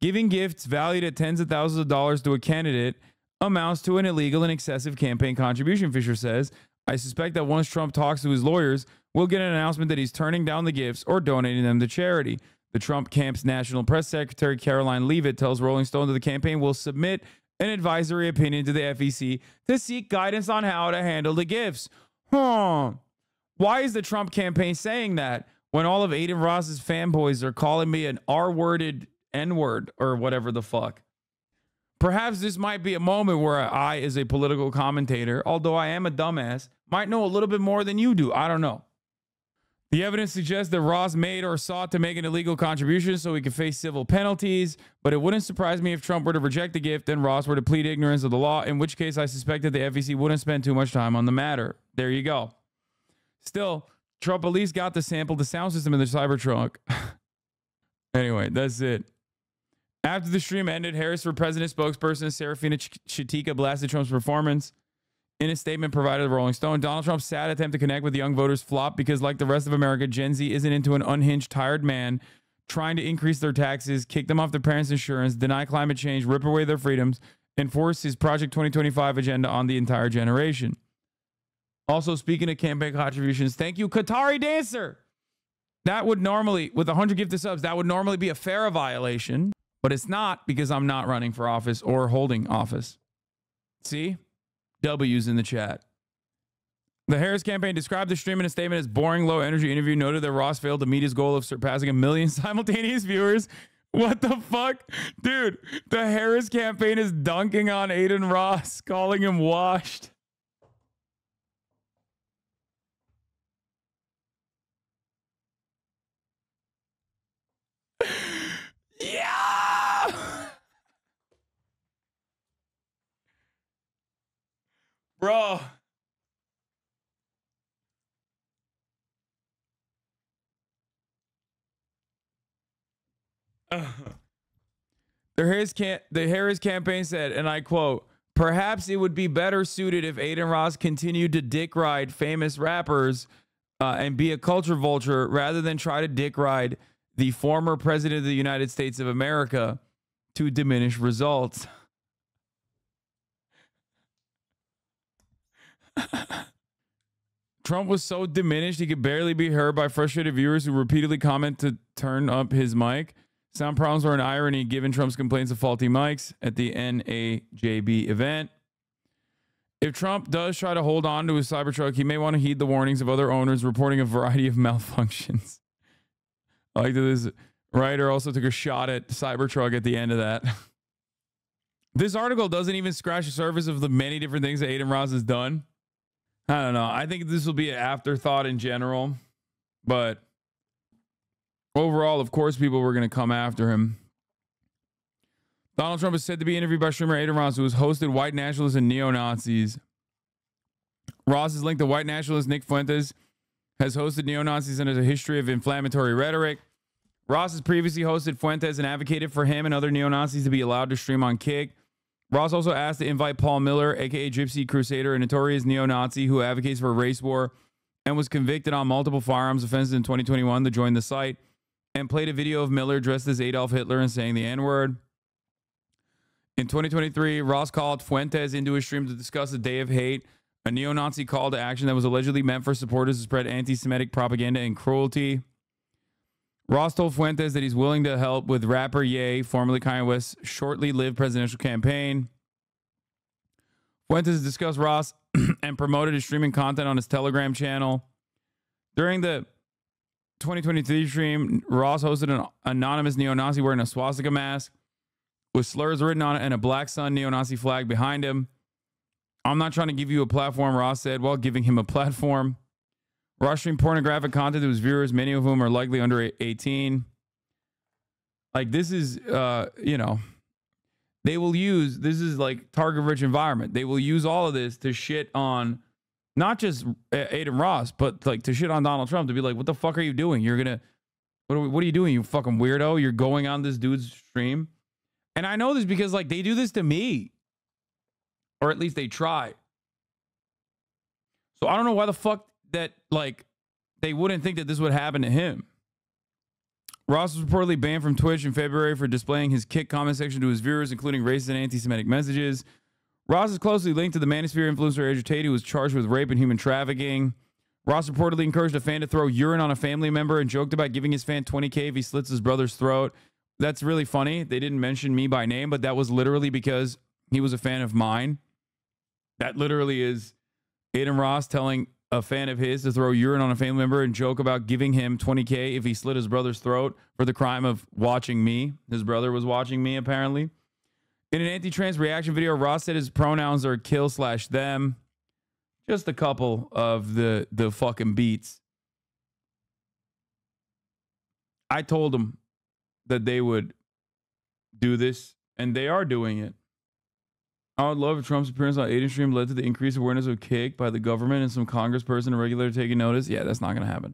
Giving gifts valued at tens of thousands of dollars to a candidate amounts to an illegal and excessive campaign contribution, Fisher says. I suspect that once Trump talks to his lawyers, we'll get an announcement that he's turning down the gifts or donating them to charity. The Trump camp's national press secretary, Caroline Leavitt, tells Rolling Stone that the campaign will submit an advisory opinion to the FEC to seek guidance on how to handle the gifts. Why is the Trump campaign saying that when all of Adin Ross's fanboys are calling me an R-worded N-word or whatever the fuck? Perhaps this might be a moment where I, as a political commentator, although I am a dumbass, might know a little bit more than you do. I don't know. The evidence suggests that Ross made or sought to make an illegal contribution so he could face civil penalties, but it wouldn't surprise me if Trump were to reject the gift and Ross were to plead ignorance of the law, in which case I suspect that the FEC wouldn't spend too much time on the matter. There you go. Still, Trump at least got to sample the sound system in the Cybertruck. Anyway, that's it. After the stream ended, Harris for President spokesperson Serafina Chitika blasted Trump's performance. In a statement provided to Rolling Stone, Donald Trump's sad attempt to connect with young voters flopped because, like the rest of America, Gen Z isn't into an unhinged, tired man trying to increase their taxes, kick them off their parents' insurance, deny climate change, rip away their freedoms, and force his Project 2025 agenda on the entire generation. Also, speaking of campaign contributions, thank you, Qatari Dancer. That would normally, with 100 gifted subs, that would normally be a FARA violation, but it's not because I'm not running for office or holding office. See? W's in the chat. The Harris campaign described the stream in a statement as boring, low-energy interview, noted that Ross failed to meet his goal of surpassing 1 million simultaneous viewers. What the fuck? Dude, the Harris campaign is dunking on Adin Ross, calling him washed. Yeah! Bro. The Harris campaign said, and I quote, perhaps it would be better suited if Adin Ross continued to dick ride famous rappers and be a culture vulture rather than try to dick ride the former president of the United States of America to diminish results. Trump was so diminished he could barely be heard by frustrated viewers who repeatedly comment to turn up his mic. Sound problems were an irony given Trump's complaints of faulty mics at the NAJB event. If Trump does try to hold on to his Cybertruck, he may want to heed the warnings of other owners reporting a variety of malfunctions. I like that this writer also took a shot at Cybertruck at the end of that. This article doesn't even scratch the surface of the many different things that Adin Ross has done. I don't know. I think this will be an afterthought in general, but overall, of course, people were going to come after him. Donald Trump is said to be interviewed by streamer Adin Ross, who has hosted white nationalists and neo-Nazis. Ross is linked to white nationalist Nick Fuentes, has hosted neo-Nazis and has a history of inflammatory rhetoric. Ross has previously hosted Fuentes and advocated for him and other neo-Nazis to be allowed to stream on Kick. Ross also asked to invite Paul Miller, a.k.a. Gypsy Crusader, a notorious neo-Nazi who advocates for a race war and was convicted on multiple firearms offenses in 2021, to join the site, and played a video of Miller dressed as Adolf Hitler and saying the N-word. In 2023, Ross called Fuentes into his stream to discuss the Day of Hate, a neo-Nazi call to action that was allegedly meant for supporters to spread anti-Semitic propaganda and cruelty. Ross told Fuentes that he's willing to help with rapper Ye, formerly Kanye West's shortly-lived presidential campaign. Fuentes discussed Ross and promoted his streaming content on his Telegram channel. During the 2023 stream, Ross hosted an anonymous neo-Nazi wearing a swastika mask with slurs written on it and a Black Sun neo-Nazi flag behind him. I'm not trying to give you a platform, Ross said, while giving him a platform. Ross streamed pornographic content to his viewers, many of whom are likely under 18. Like, this is, you know, they will use, this is like target-rich environment. They will use all of this to shit on not just Adin Ross, but like to shit on Donald Trump, to be like, what the fuck are you doing? You're going to, what are you doing, you fucking weirdo? You're going on this dude's stream. And I know this because, like, they do this to me. Or at least they try. So I don't know why the fuck that, like, they wouldn't think that this would happen to him. Ross was reportedly banned from Twitch in February for displaying his Kick comment section to his viewers, including racist and anti-Semitic messages. Ross is closely linked to the Manosphere influencer Andrew Tate, who was charged with rape and human trafficking. Ross reportedly encouraged a fan to throw urine on a family member and joked about giving his fan $20K if he slits his brother's throat. That's really funny. They didn't mention me by name, but that was literally because he was a fan of mine. That literally is Aiden Ross telling a fan of his to throw urine on a family member and joke about giving him $20K if he slit his brother's throat for the crime of watching me. His brother was watching me, apparently. In an anti-trans reaction video, Ross said his pronouns are kill/them. Just a couple of the fucking beats. I told them that they would do this, and they are doing it. I would love if Trump's appearance on ADIN stream led to the increased awareness of Kick by the government and some congressperson and regulator taking notice. Yeah, that's not going to happen.